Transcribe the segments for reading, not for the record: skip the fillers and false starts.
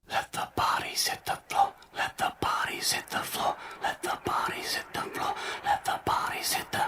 Let the bodies hit the floor. Let the bodies hit the floor. Let the bodies hit the floor. Let the bodies hit the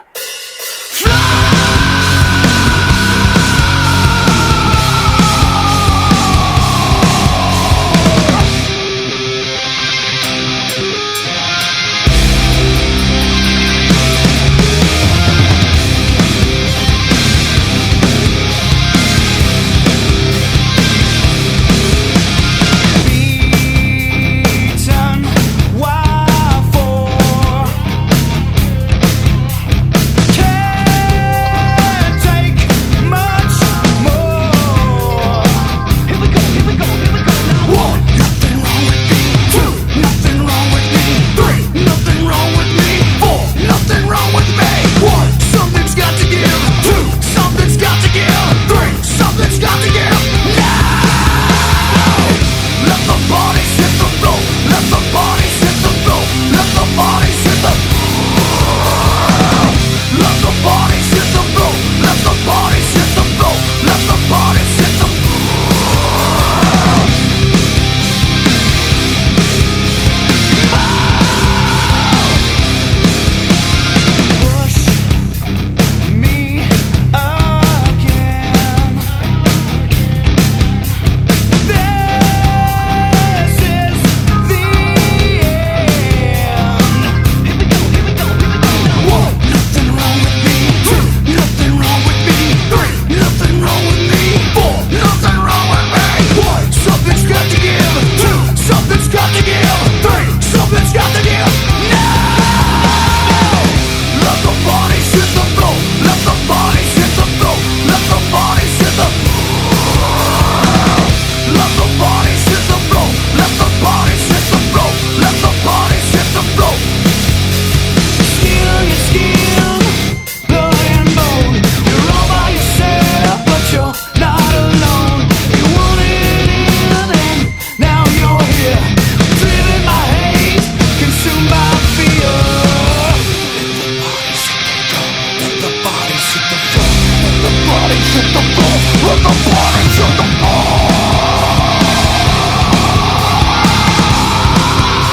Let the bodies hit the floor. Let the bodies hit the floor.